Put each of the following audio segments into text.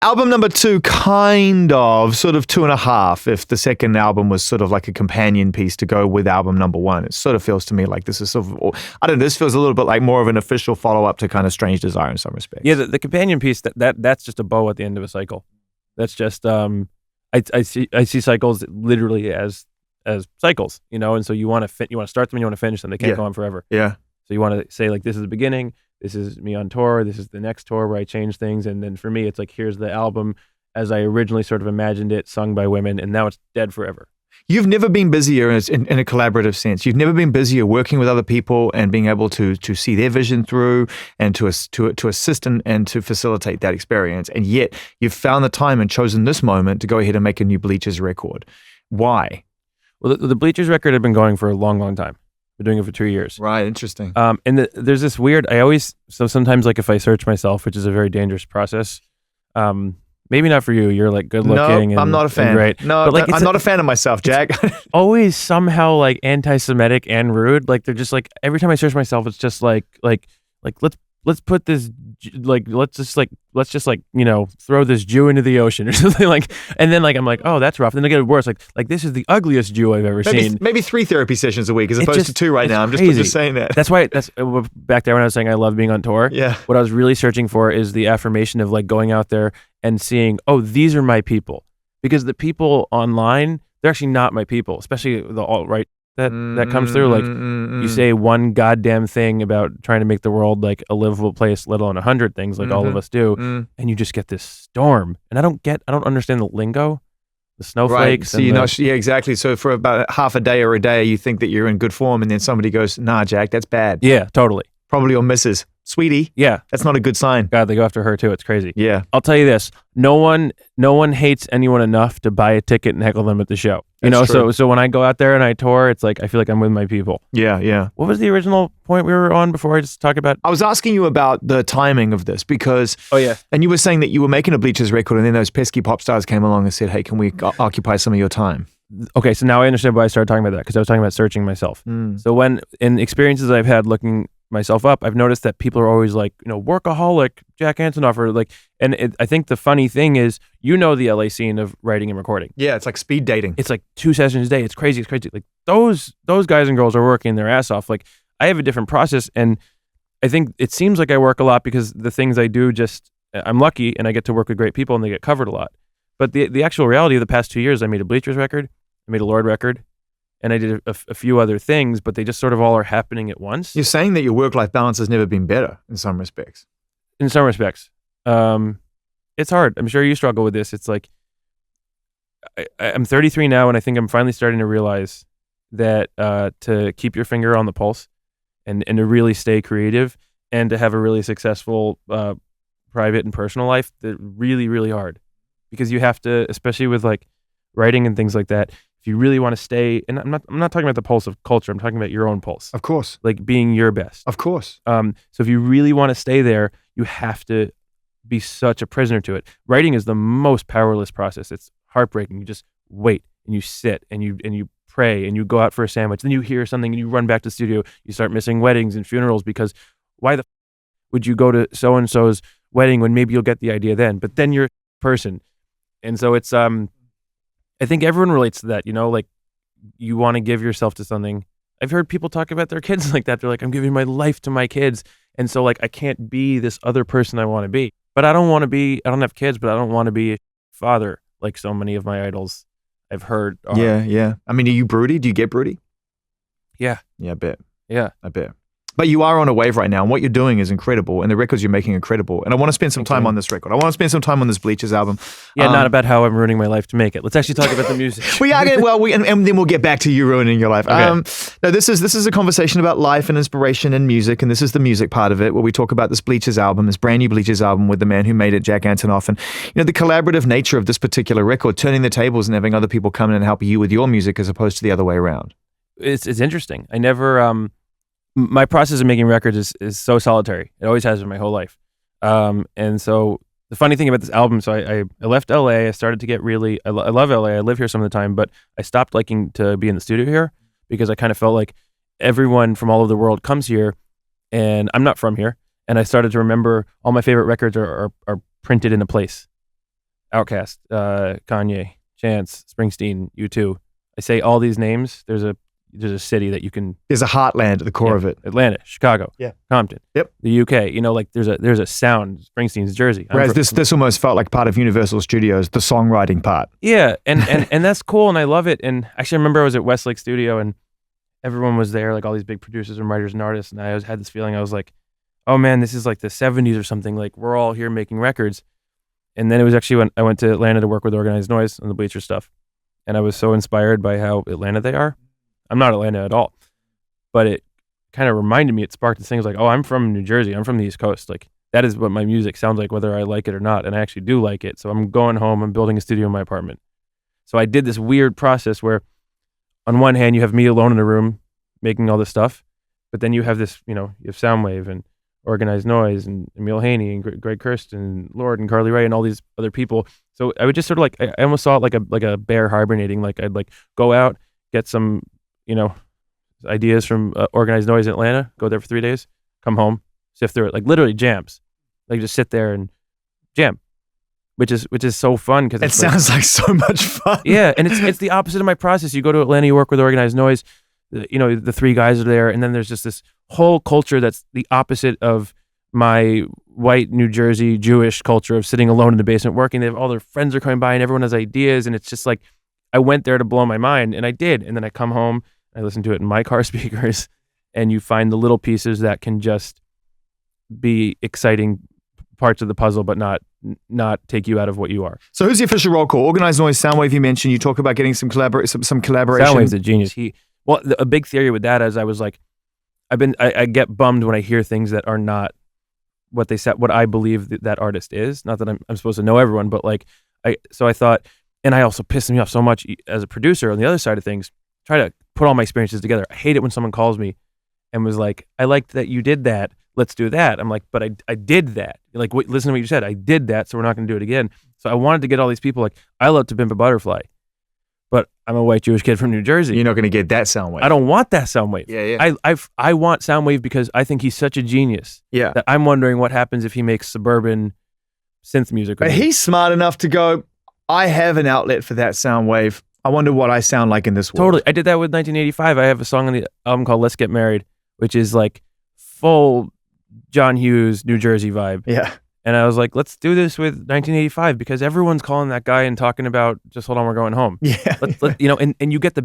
Album number 2, kind of, sort of 2.5, if the second album was sort of like a companion piece to go with album number 1. It sort of feels to me like this is sort of, I don't know, this feels a little bit like more of an official follow-up to kind of Strange Desire in some respects. Yeah, the companion piece, that's just a bow at the end of a cycle. That's just, I see cycles literally as cycles, you know, and so you want to start them and you want to finish them. They can't go on forever. Yeah. So you want to say, like, this is the beginning, this is me on tour, this is the next tour where I change things, and then for me, it's like, here's the album as I originally sort of imagined it, sung by women, and now it's dead forever. You've never been busier in a collaborative sense. You've never been busier working with other people and being able to see their vision through and to assist and to facilitate that experience. And yet you've found the time and chosen this moment to go ahead and make a new Bleachers record. Why? Well, the Bleachers record had been going for a long, long time. We're doing it for 2 years. Right, interesting. And there's this weird, so sometimes, like, if I search myself, which is a very dangerous process, maybe not for you, you're like good looking. No, I'm not a fan. Great. No, but like, I'm not a fan of myself, Jack. Always somehow like anti-Semitic and rude. Like, they're just like, every time I search myself, it's just like let's put this, like, let's just you know, throw this Jew into the ocean or something, like, and then, like, I'm like, oh, that's rough. And then they get worse. Like this is the ugliest Jew I've ever seen. Maybe 3 therapy sessions a week as opposed to 2 right now. I'm just saying that. That's why, that's back there when I was saying I love being on tour. Yeah. What I was really searching for is the affirmation of, like, going out there and seeing, oh, these are my people. Because the people online, they're actually not my people, especially the alt-right that comes through. Like, you say one goddamn thing about trying to make the world like a livable place, let alone 100 things like all of us do, and you just get this storm. And I don't understand the lingo, the snowflakes. Right. So yeah, exactly. So for about half a day or a day, you think that you're in good form, and then somebody goes, "Nah, Jack, that's bad." Yeah, totally. Probably your missus, sweetie. Yeah, that's not a good sign. God, they go after her too. It's crazy. Yeah, I'll tell you this: no one hates anyone enough to buy a ticket and heckle them at the show. You know, so when I go out there and I tour, it's like I feel like I'm with my people. Yeah, yeah. What was the original point we were on before I just talked about? I was asking you about the timing of this because, and you were saying that you were making a Bleachers record, and then those pesky pop stars came along and said, "Hey, can we occupy some of your time?" Okay, so now I understand why I started talking about that, because I was talking about searching myself. So when in experiences I've had looking myself up, I've noticed that people are always like, you know, workaholic, Jack Antonoff, or like, and I think the funny thing is, you know, the LA scene of writing and recording. Yeah, it's like speed dating. It's like 2 sessions a day. It's crazy. Like those guys and girls are working their ass off. Like, I have a different process, and I think it seems like I work a lot because the things I do, I'm lucky and I get to work with great people and they get covered a lot. But the actual reality of the past 2 years, I made a Bleachers record, I made a Lord record, and I did a few other things, but they just sort of all are happening at once. You're saying that your work-life balance has never been better in some respects. In some respects. It's hard. I'm sure you struggle with this. It's like, I'm 33 now, and I think I'm finally starting to realize that to keep your finger on the pulse and to really stay creative and to have a really successful private and personal life, they're really, really hard. Because you have to, especially with like writing and things like that, if you really want to stay, and I'm not talking about the pulse of culture, I'm talking about your own pulse. Of course. Like being your best. Of course. So if you really want to stay there, you have to be such a prisoner to it. Writing is the most powerless process. It's heartbreaking. You just wait and you sit and you pray and you go out for a sandwich. Then you hear something and you run back to the studio. You start missing weddings and funerals because why the would you go to so-and-so's wedding when maybe you'll get the idea then? But then you're a person. And so it's, I think everyone relates to that, you know, like you want to give yourself to something. I've heard people talk about their kids like that. They're like, I'm giving my life to my kids. And so like, I can't be this other person I want to be, but I don't have kids, but I don't want to be a father like so many of my idols I've heard are. Yeah. I mean, are you broody? Do you get broody? Yeah. Yeah, I bet. Yeah. I bet. But you are on a wave right now, and what you're doing is incredible, and the records you're making are incredible. And I want to spend some time on this record. I want to spend some time on this Bleachers album. Yeah, not about how I'm ruining my life to make it. Let's actually talk about the music. And then we'll get back to you ruining your life. Okay. No, this is a conversation about life and inspiration and music, and this is the music part of it, where we talk about this Bleachers album, this brand new Bleachers album with the man who made it, Jack Antonoff, and you know the collaborative nature of this particular record, turning the tables and having other people come in and help you with your music as opposed to the other way around. It's interesting. I never. My process of making records is so solitary. It always has been my whole life. And so the funny thing about this album, so I left LA. I started to get really, I love LA. I live here some of the time, but I stopped liking to be in the studio here because I kind of felt like everyone from all over the world comes here and I'm not from here. And I started to remember all my favorite records are printed in a place. Outkast, Kanye, Chance, Springsteen, U2. I say all these names. There's a city that you can. There's a heartland at the core of it. Atlanta, Chicago, Compton, Yep. the UK. Like there's a sound. Springsteen's Jersey. Whereas this almost felt like part of Universal Studios, the songwriting part. Yeah, and that's cool, and I love it. And actually, I remember I was at Westlake Studio, and everyone was there, like all these big producers and writers and artists, and I always had this feeling. I was like, oh man, this is like the 70s or something. Like we're all here making records. And then it was actually when I went to Atlanta to work with Organized Noise on the Bleachers stuff. And I was so inspired by how Atlanta they are. I'm not Atlanta at all. But it kind of reminded me, it sparked this thing. It was like, oh, I'm from New Jersey. I'm from the East Coast. Like that is what my music sounds like, whether I like it or not. And I actually do like it. So I'm going home. I'm building a studio in my apartment. So I did this weird process where on one hand, you have me alone in a room making all this stuff. But then you have this, you have Soundwave and Organized Noise and Emil Haney and Greg Kirsten and Lord and Carly Rae and all these other people. So I would just sort of like, I almost saw it like a bear hibernating. Like I'd like go out, get some, ideas from Organized Noise in Atlanta, go there for 3 days, come home, sift through it, like literally jams. Like just sit there and jam, which is so fun. Cause it sounds like so much fun. Yeah. And it's the opposite of my process. You go to Atlanta, you work with Organized Noise, the three guys are there. And then there's just this whole culture that's the opposite of my white New Jersey Jewish culture of sitting alone in the basement working. They have all their friends are coming by and everyone has ideas. And it's just like, I went there to blow my mind and I did. And then I come home, I listen to it in my car speakers and you find the little pieces that can just be exciting parts of the puzzle, but not take you out of what you are. So who's the official roll call? Organized Noise, Soundwave you mentioned. You talk about getting some collaboration. Soundwave's a genius. A big theory with that is I was like, I get bummed when I hear things that are not what they said, what I believe that artist is. Not that I'm supposed to know everyone, but so I thought, and I also pissed me off so much as a producer on the other side of things, try to put all my experiences together. I hate it when someone calls me and was like, I liked that you did that. Let's do that. I'm like, but I did that. Like, listen to what you said. I did that, so we're not going to do it again. So I wanted to get all these people like, I love To Pimp a Butterfly, but I'm a white Jewish kid from New Jersey. You're not going to get that Soundwave. I don't want that Soundwave. Yeah. I want Soundwave because I think he's such a genius. Yeah. That I'm wondering what happens if he makes suburban synth music. But he's smart enough to go, I have an outlet for that Soundwave. I wonder what I sound like in this world. Totally. I did that with 1985. I have a song on the album called Let's Get Married, which is like full John Hughes, New Jersey vibe. Yeah. And I was like, let's do this with 1985 because everyone's calling that guy and talking about, just hold on, we're going home. Yeah. And you get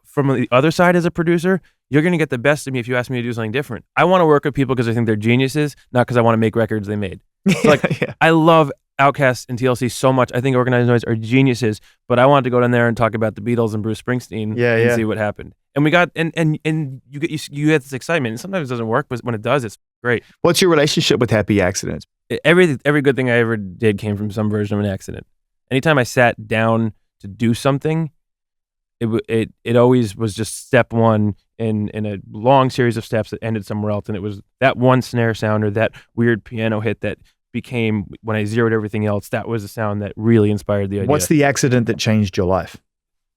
from the other side as a producer, you're going to get the best of me if you ask me to do something different. I want to work with people because I think they're geniuses, not because I want to make records they made. So I love Outkast and TLC so much. I think Organized Noise are geniuses, but I wanted to go down there and talk about the Beatles and Bruce Springsteen and see what happened. And we got and you get this excitement. And sometimes it doesn't work, but when it does, it's great. What's your relationship with Happy Accidents? Every good thing I ever did came from some version of an accident. Anytime I sat down to do something, it always was just step one in a long series of steps that ended somewhere else. And it was that one snare sound or that weird piano hit that became, when I zeroed everything else, that was the sound that really inspired the idea. What's the accident that changed your life?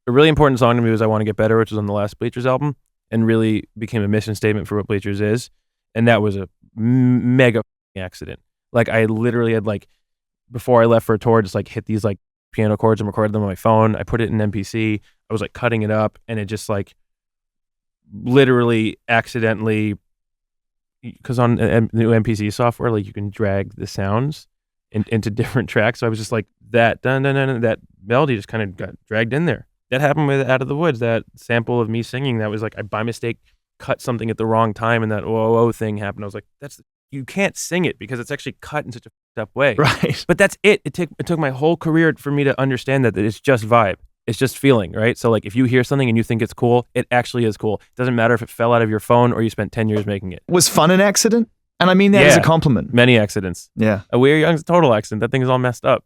A really important song to me was I Want to Get Better, which was on the last Bleachers album, and really became a mission statement for what Bleachers is. And that was a mega accident. Like I literally had before I left for a tour, just hit these piano chords and recorded them on my phone. I put it in MPC. I was cutting it up and it just literally accidentally, because on the new MPC software, you can drag the sounds into different tracks. So I was just that dun dun dun, that melody just kind of got dragged in there. That happened with Out of the Woods, that sample of me singing. That was I by mistake cut something at the wrong time, and that oh thing happened. I was like, you can't sing it because it's actually cut in such a f***ed up way. Right. But that's it. It took my whole career for me to understand that it's just vibe. It's just feeling, right? So if you hear something and you think it's cool, it actually is cool. It doesn't matter if it fell out of your phone or you spent 10 years making it. Was fun an accident? And I mean that as a compliment. Many accidents. Yeah. A We Are Young's a total accident. That thing is all messed up.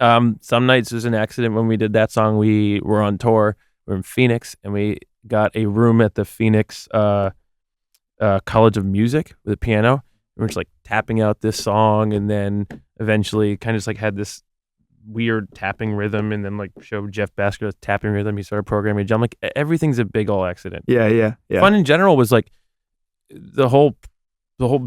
Some nights was an accident. When we did that song, we were on tour. We're in Phoenix, and we got a room at the Phoenix College of Music with a piano. We were just tapping out this song, and then eventually kind of just had this weird tapping rhythm, and then showed Jeff Basker's tapping rhythm. He started programming. I'm everything's a big ol' accident. Yeah. Fun in general was the whole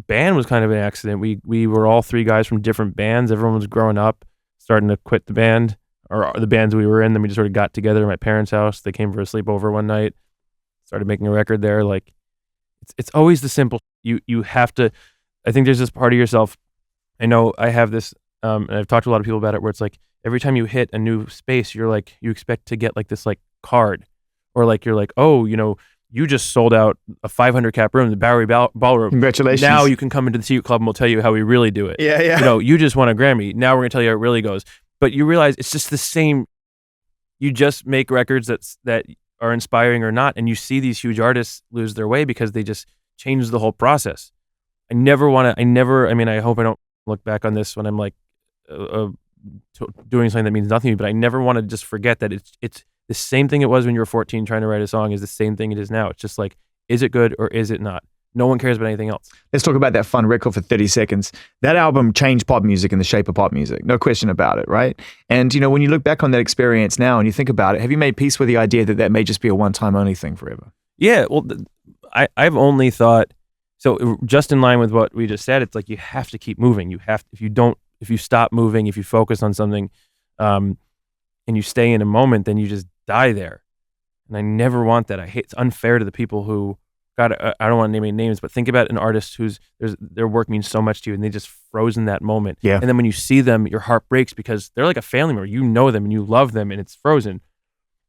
band was kind of an accident. We were all three guys from different bands. Everyone was growing up. starting to quit the band or the bands we were in. Then we just sort of got together at my parents' house. They came for a sleepover one night, started making a record there. Like it's always the simple. You have to, I think there's this part of yourself. I know I have this, and I've talked to a lot of people about it, where it's like every time you hit a new space, you're like, you expect to get like this like card, or like you're like, oh, you just sold out a 500 cap room, the Bowery Ballroom. Congratulations. Now you can come into the Secret Club and we'll tell you how we really do it. Yeah. You just won a Grammy. Now we're gonna tell you how it really goes. But you realize it's just the same. You just make records that are inspiring or not, and you see these huge artists lose their way because they just change the whole process. I hope I don't look back on this when I'm like doing something that means nothing to me, but I never want to just forget that it's the same thing it was when you were 14 trying to write a song is the same thing it is now. It's just like, is it good or is it not? No one cares about anything else. Let's talk about that fun record for 30 seconds. That album changed pop music and the shape of pop music. No question about it, right? And, when you look back on that experience now and you think about it, have you made peace with the idea that that may just be a one-time only thing forever? Yeah, well, I've only thought, so just in line with what we just said, it's like you have to keep moving. If you stop moving, if you focus on something and you stay in a moment, then you just die there. And I never want that. It's unfair to the people who, God, I don't want to name any names, but think about an artist their work means so much to you and they just froze in that moment. Yeah. And then when you see them, your heart breaks because they're like a family member. You know them and you love them and it's frozen.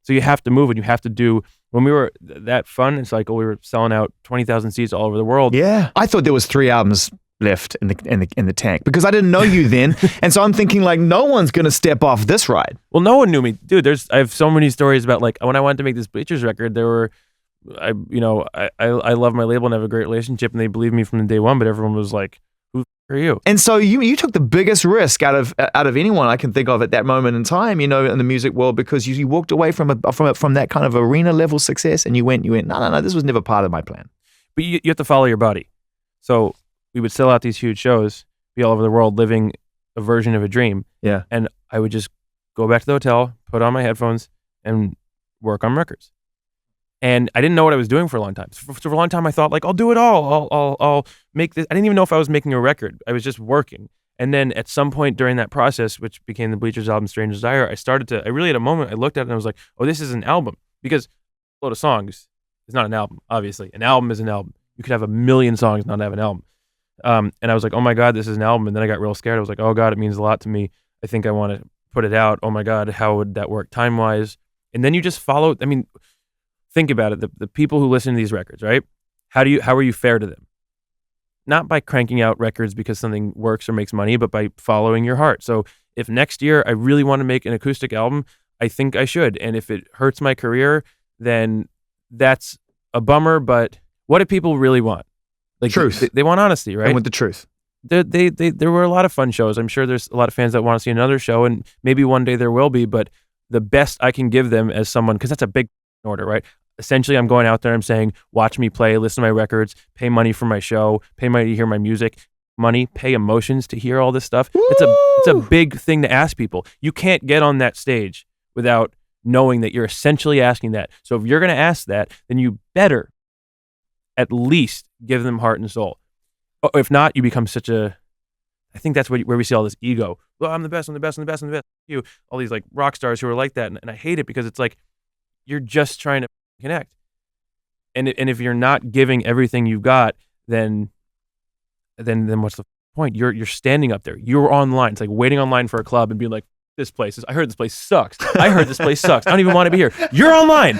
So you have to move and you have to do, when we were that fun, it's like, we were selling out 20,000 seats all over the world. Yeah. I thought there was 3 albums left in the tank because I didn't know you then. And so I'm thinking like, no one's going to step off this ride. Well, no one knew me. Dude, I have so many stories about like when I wanted to make this Bleachers record, I love my label and have a great relationship and they believed me from the day one, but everyone was like, who are you? And so you took the biggest risk out of anyone I can think of at that moment in time, in the music world, because you walked away from that kind of arena level success and you went, no, this was never part of my plan. But you have to follow your body. So we would sell out these huge shows, be all over the world living a version of a dream. Yeah. And I would just go back to the hotel, put on my headphones and work on records. And I didn't know what I was doing for a long time. So for a long time, I thought like, I'll do it all. I'll make this. I didn't even know if I was making a record. I was just working. And then at some point during that process, which became the Bleachers album, Strange Desire, I really had a moment, I looked at it and I was like, oh, this is an album. Because a load of songs is not an album, obviously. An album is an album. You could have 1 million songs and not have an album. And I was like, oh my God, this is an album. And then I got real scared. I was like, oh God, it means a lot to me. I think I want to put it out. Oh my God, how would that work time-wise? And then you just follow, think about it. The people who listen to these records, right? How are you fair to them? Not by cranking out records because something works or makes money, but by following your heart. So if next year I really want to make an acoustic album, I think I should. And if it hurts my career, then that's a bummer. But what do people really want? Like truth. They want honesty, right? And with the truth. There were a lot of fun shows. I'm sure there's a lot of fans that want to see another show, and maybe one day there will be. But the best I can give them as someone, because that's a big order, right? Essentially, I'm going out there, I'm saying, watch me play, listen to my records, pay money for my show, pay money to hear my music, pay emotions to hear all this stuff. Woo! It's a big thing to ask people. You can't get on that stage without knowing that you're essentially asking that. So if you're going to ask that, then you better at least give them heart and soul. If not, you become I think that's where we see all this ego. Well, I'm the best, I'm the best, I'm the best, I'm the best. You, all these like rock stars who are like that. And I hate it because it's like, you're just trying to connect. And if you're not giving everything you've got, then what's the point? You're standing up there. You're online. It's like waiting online for a club and being like, I heard this place sucks. I heard this place sucks. I don't even want to be here. You're online.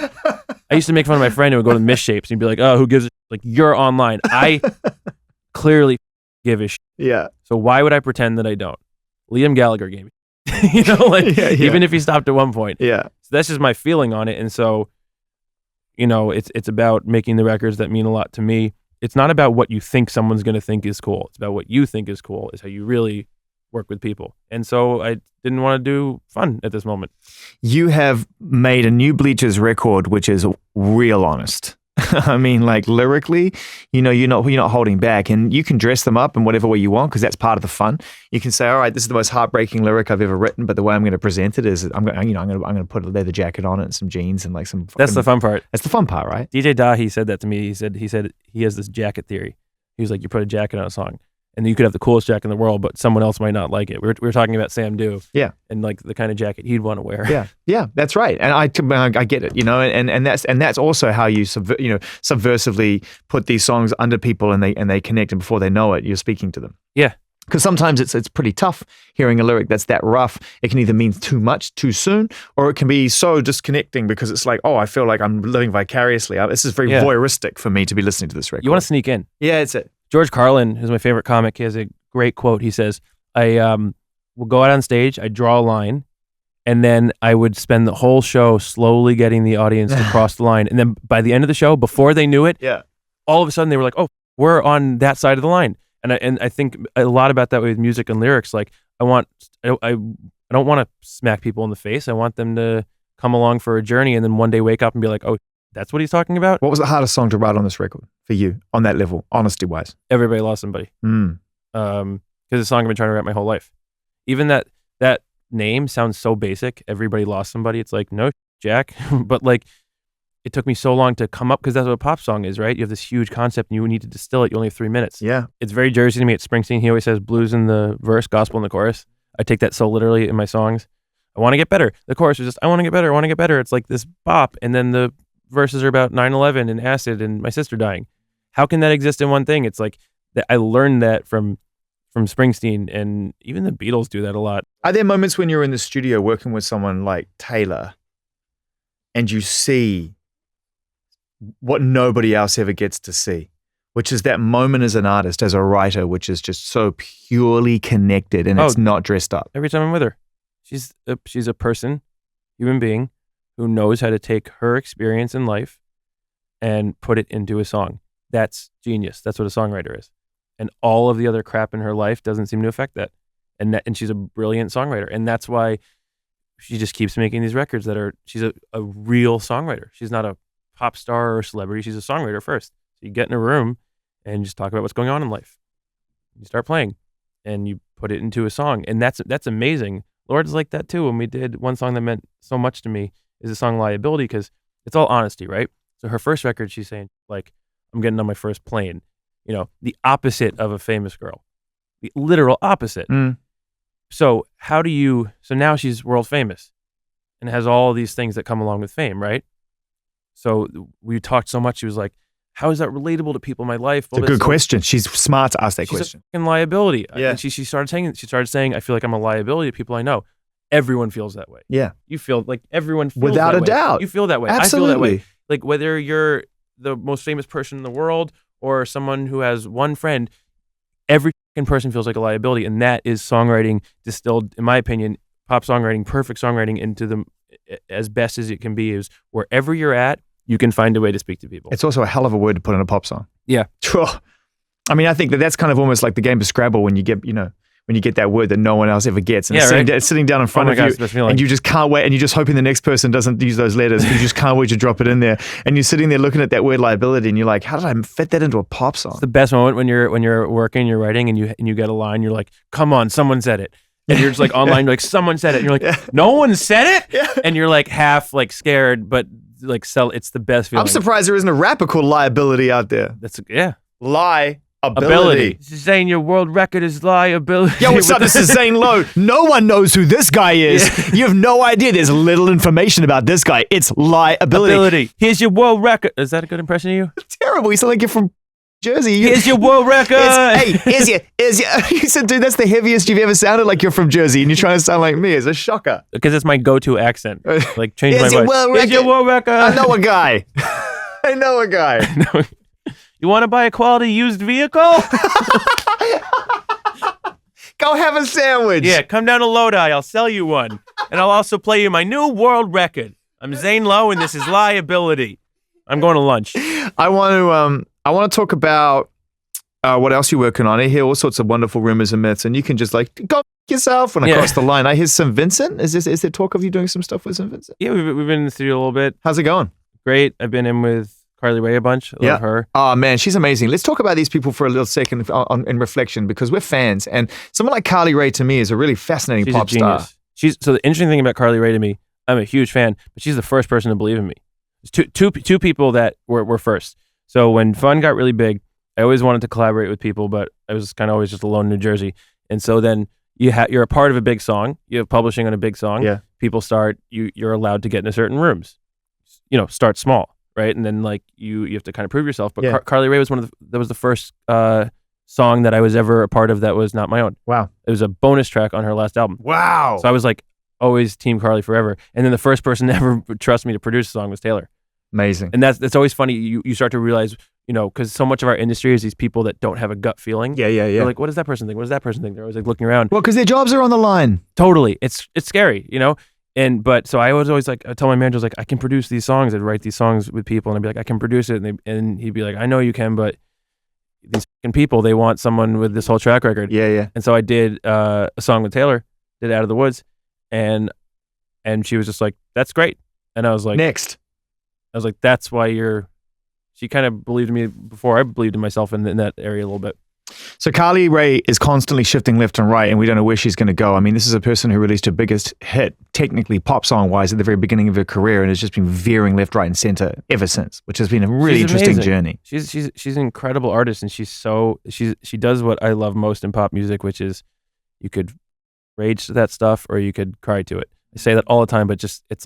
I used to make fun of my friend who would go to the Misshapes and be like, oh, who gives a like, you're online. I clearly give a shit. Yeah. So why would I pretend that I don't? Liam Gallagher gave me even if he stopped at one point. Yeah. So that's just my feeling on it. And so, it's about making the records that mean a lot to me. It's not about what you think someone's going to think is cool. It's about what you think is cool, is how you really work with people. And so I didn't want to do fun at this moment. You have made a new Bleachers record, which is real honest. I mean, like lyrically, you're not holding back, and you can dress them up in whatever way you want because that's part of the fun. You can say, all right, this is the most heartbreaking lyric I've ever written, but the way I'm going to present it is I'm going to put a leather jacket on it and some jeans and like some. That's the fun part. That's the fun part, right? DJ Dahi said that to me. He said he has this jacket theory. He was like, you put a jacket on a song, And you could have the coolest jacket in the world, but someone else might not like it. We were talking about Sam Dew, and like the kind of jacket he'd want to wear. Yeah, that's right. And I get it, and that's also how you subversively put these songs under people, and they connect, and before they know it, you're speaking to them. Yeah. Because sometimes it's pretty tough hearing a lyric that's that rough. It can either mean too much too soon, or it can be so disconnecting because it's like, oh, I feel like I'm living vicariously. This is very voyeuristic for me to be listening to this record. You want to sneak in. Yeah, it's it. George Carlin, who's my favorite comic, he has a great quote. He says, I will go out on stage, I draw a line, and then I would spend the whole show slowly getting the audience to cross the line. And then by the end of the show, before they knew it, all of a sudden they were like, oh, we're on that side of the line. And I think a lot about that with music and lyrics. Like I don't want to smack people in the face. I want them to come along for a journey and then one day wake up and be like, oh, that's what he's talking about. What was the hardest song to write on this record for you on that level, honesty wise? Everybody Lost Somebody. Because it's a song I've been trying to write my whole life. Even that name sounds so basic. Everybody Lost Somebody. It's like, no, Jack. But like, it took me so long to come up, because that's what a pop song is, right? You have this huge concept and you need to distill it. You only have 3 minutes. Yeah. It's very Jersey to me. It's Springsteen. He always says blues in the verse, gospel in the chorus. I take that so literally in my songs. I want to get better. The chorus is just, I want to get better. I want to get better. It's like this bop. And then the verses are about 9/11 and acid and my sister dying. How can that exist in one thing? It's like that. I learned that from Springsteen, and even the Beatles do that a lot. Are there moments when you're in the studio working with someone like Taylor and you see what nobody else ever gets to see, which is that moment as an artist, as a writer, which is just so purely connected and it's not dressed up? Every time I'm with her, she's a person, human being, who knows how to take her experience in life and put it into a song. That's genius. That's what a songwriter is. And all of the other crap in her life doesn't seem to affect that. And she's a brilliant songwriter. And that's why she just keeps making these records she's a real songwriter. She's not a pop star or celebrity. She's a songwriter first. So you get in a room and you just talk about what's going on in life. You start playing and you put it into a song. And that's amazing. Lord's like that too. When we did one song that meant so much to me is the song Liability, because it's all honesty, right? So her first record, she's saying like, I'm getting on my first plane, the opposite of a famous girl, the literal opposite. So so now she's world famous and has all these things that come along with fame, right? So we talked so much. She was like, how is that relatable to people in my life? It's a good question. She's smart to ask that question. She's a fucking liability. Yeah. And she started saying, I feel like I'm a liability to people I know. Everyone feels that way. Yeah. You feel like everyone feels without that a way. doubt. You feel that way. Absolutely. I feel that way. Like whether you're the most famous person in the world or someone who has one friend, every fucking person feels like a liability. And that is songwriting distilled, in my opinion, pop songwriting, perfect songwriting into the as best as it can be, is wherever you're at, you can find a way to speak to people. It's also a hell of a word to put in a pop song. Yeah. I mean, I think that's kind of almost like the game of Scrabble when you get, when you get that word that no one else ever gets, and it's sitting down in front of you, and you just can't wait, and you're just hoping the next person doesn't use those letters. You just can't wait to drop it in there, and you're sitting there looking at that word liability, and you're like, how did I fit that into a pop song? It's the best moment when you're working, you're writing, and you get a line, you're like, come on, someone said it. And you're just like online, you're like, someone said it. And you're like, no one said it? Yeah. And you're like half like scared, but like it's the best feeling. I'm surprised there isn't a rapper called Liability out there. Liability. This is saying your world record is liability. Yo, what's up? This is Zane Lowe. No one knows who this guy is. Yeah. You have no idea. There's little information about this guy. It's liability. Here's your world record. Is that a good impression of you? Terrible. You sound like you're from Jersey. Here's your world record. Here's your. You said, dude, that's the heaviest you've ever sounded like you're from Jersey, and you're trying to sound like me. It's a shocker. Because it's my go-to accent. Like, change my voice. Here's your world record. I know a guy. I know a guy. You want to buy a quality used vehicle? Go have a sandwich. Yeah, come down to Lodi. I'll sell you one. And I'll also play you my new world record. I'm Zane Lowe, and this is Liability. I'm going to lunch. I want to talk about what else you're working on. I hear all sorts of wonderful rumors and myths, and you can just like go yourself when I cross the line. I hear St. Vincent. Is there talk of you doing some stuff with St. Vincent? Yeah, we've been in the studio a little bit. How's it going? Great. I've been in with Carly Rae a bunch. I love her. Oh, man, she's amazing. Let's talk about these people for a little second in reflection, because we're fans. And someone like Carly Rae to me is a really fascinating pop star. So the interesting thing about Carly Rae to me, I'm a huge fan, but she's the first person to believe in me. There's two people that were first. So when Fun got really big, I always wanted to collaborate with people, but I was kind of always just alone in New Jersey. And so then you're a part of a big song. You have publishing on a big song. Yeah. People you're allowed to get into certain rooms. Start small, right? And then like you have to kind of prove yourself. But Carly Rae was that was the first song that I was ever a part of that was not my own. Wow. It was a bonus track on her last album. Wow. So I was like always Team Carly forever. And then the first person to ever trust me to produce a song was Taylor. Amazing. And that's always funny. You start to realize, because so much of our industry is these people that don't have a gut feeling. Yeah. They're like, what does that person think? What does that person think? They're always like looking around. Well, because their jobs are on the line. Totally. It's scary, But so I was always like, I tell my manager, like, I can produce these songs. I'd write these songs with people and I'd be like, I can produce it. And he'd be like, I know you can, but these fucking people, they want someone with this whole track record. Yeah. And so I did a song with Taylor, did Out of the Woods. And she was just like, that's great. And I was like, next. I was like, that's why she kind of believed in me before I believed in myself in that area a little bit. So Carly Rae is constantly shifting left and right, and we don't know where she's going to go. I mean, this is a person who released her biggest hit, technically pop song-wise, at the very beginning of her career, and has just been veering left, right, and center ever since, which has been a really interesting journey. She's an incredible artist, and she does what I love most in pop music, which is you could rage to that stuff or you could cry to it. I say that all the time, but it's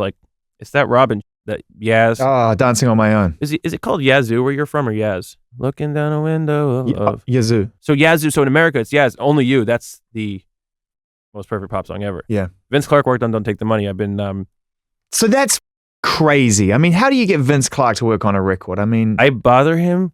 that Robin. That Yaz. Dancing on My Own. Is it called Yazoo where you're from, or Yaz? Looking down a window of Yazoo. So Yazoo. So in America, it's Yaz. Only You. That's the most perfect pop song ever. Yeah. Vince Clarke worked on Don't Take the Money. I've been. So that's crazy. I mean, how do you get Vince Clarke to work on a record? I mean, I bother him.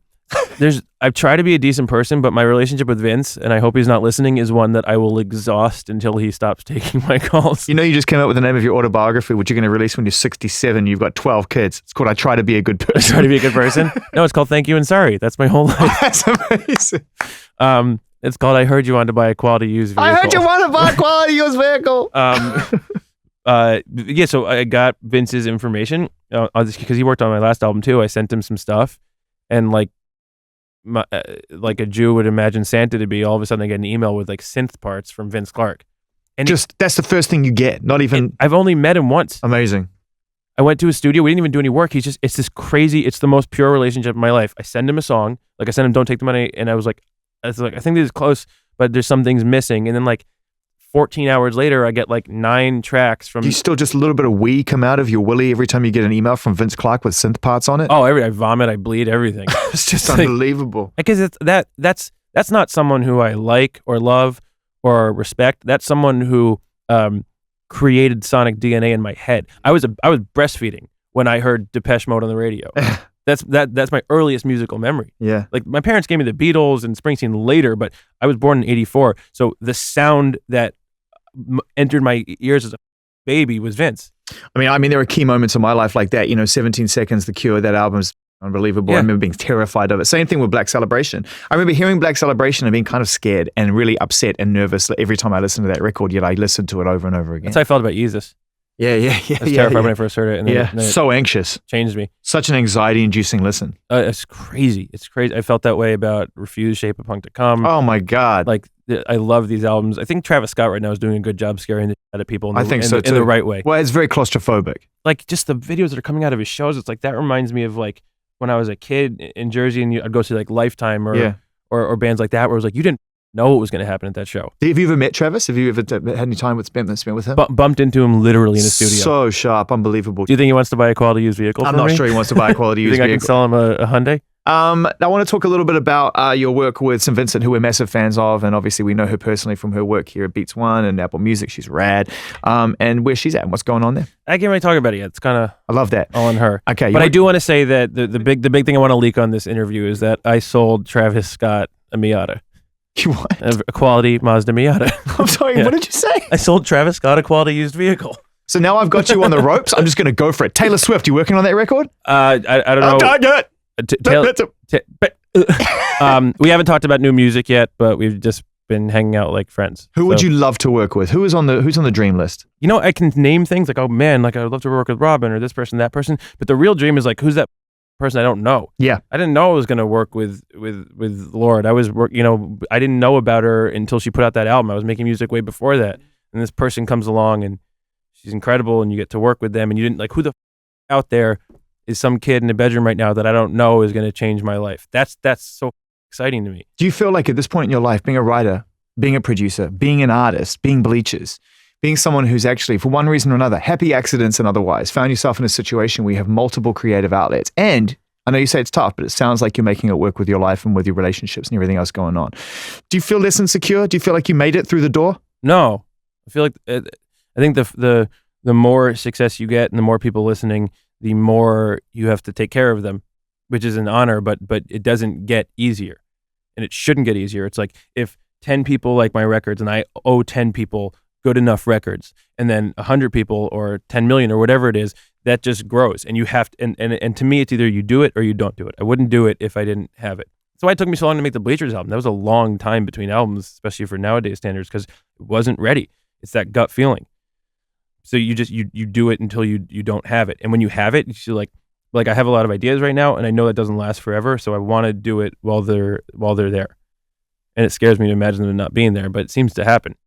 I've tried to be a decent person, but my relationship with Vince, and I hope he's not listening, is one that I will exhaust until he stops taking my calls. You just came up with the name of your autobiography, which you're going to release when you're 67. You've got 12 kids. It's called I Try to Be a Good Person. I Try to Be a Good Person? No, it's called Thank You and Sorry. That's my whole life. Oh, that's amazing. It's called I Heard You Wanted to Buy a Quality Used Vehicle. I heard you want to buy a quality used vehicle. Yeah, so I got Vince's information because he worked on my last album too. I sent him some stuff, and like a Jew would imagine Santa to be, all of a sudden I get an email with like synth parts from Vince Clarke. And that's the first thing you get. Not even. I've only met him once. Amazing. I went to his studio. We didn't even do any work. It's this crazy. It's the most pure relationship in my life. I send him a song. Like I sent him "Don't Take the Money," and I was like, I think this is close, but there's some things missing. And then like 14 hours later, I get like 9 tracks from. Do you still just a little bit of wee come out of your willy every time you get an email from Vince Clarke with synth parts on it? Oh, I vomit, I bleed, everything. It's just unbelievable. Because that's not someone who I like or love or respect. That's someone who created sonic DNA in my head. I was breastfeeding when I heard Depeche Mode on the radio. That's my earliest musical memory. Yeah. Like my parents gave me the Beatles and Springsteen later, but I was born in '84, so the sound that entered my ears as a baby was Vince. I mean, there are key moments in my life like that. 17 Seconds, The Cure, that album's unbelievable. Yeah. I remember being terrified of it. Same thing with Black Celebration. I remember hearing Black Celebration and being kind of scared and really upset and nervous every time I listened to that record, yet I listened to it over and over again. That's how I felt about Yeezus. Yeah. I was terrified when I first heard it. And then So anxious. Changed me. Such an anxiety-inducing listen. It's crazy. It's crazy. I felt that way about Refuse, Shape of Punk to Come. Oh my God. Like, I love these albums. I think Travis Scott right now is doing a good job scaring the shit out of people in the right way. Well, it's very claustrophobic. Like, just the videos that are coming out of his shows, it's like, that reminds me of like when I was a kid in Jersey and I'd go see like Lifetime or bands like that where it was like, you didn't know what was going to happen at that show. Have you ever met Travis? Have you ever had any time spent with him? Bumped into him literally in the studio. So sharp, unbelievable. Do you think he wants to buy a quality used vehicle? I'm not sure he wants to buy a quality used vehicle. vehicle. I can sell him a Hyundai? I want to talk a little bit about your work with St. Vincent, who we're massive fans of, and obviously we know her personally from her work here at Beats One and Apple Music. She's rad, and where she's at and what's going on there. I can't really talk about it yet. It's kind of I love that all on her. Okay, but I do want to say that the big thing I want to leak on this interview is that I sold Travis Scott a Miata. You what? A quality Mazda Miata. I'm sorry. What did you say? I sold Travis Scott a quality used vehicle. So now I've got you on the ropes. I'm just going to go for it. Taylor Swift, you working on that record? I don't know. Target. We haven't talked about new music yet, but we've just been hanging out like friends. Who would you love to work with? Who's on the dream list? I can name things like, oh man, like I would love to work with Robin or this person, that person. But the real dream is like, who's that person I don't know? Yeah. I didn't know I was going to work with Lorde. I didn't know about her until she put out that album. I was making music way before that. And this person comes along and she's incredible and you get to work with them and you didn't like, who the out there is some kid in a bedroom right now that I don't know is going to change my life. That's so exciting to me. Do you feel like at this point in your life, being a writer, being a producer, being an artist, being Bleachers, being someone who's actually, for one reason or another, happy accidents and otherwise, found yourself in a situation where you have multiple creative outlets? And I know you say it's tough, but it sounds like you're making it work with your life and with your relationships and everything else going on. Do you feel less insecure? Do you feel like you made it through the door? No, I feel like I think the more success you get and the more people listening, the more you have to take care of them, which is an honor, but it doesn't get easier, and it shouldn't get easier. It's like if 10 people like my records and I owe 10 people good enough records, and then 100 people or 10 million or whatever it is, that just grows. And you have to, and to me, it's either you do it or you don't do it. I wouldn't do it if I didn't have it. That's why it took me so long to make the Bleachers album. That was a long time between albums, especially for nowadays standards, because it wasn't ready. It's that gut feeling. So you just, you do it until you don't have it. And when you have it, you feel like I have a lot of ideas right now, and I know that doesn't last forever. So I want to do it while they're there. And it scares me to imagine them not being there, but it seems to happen.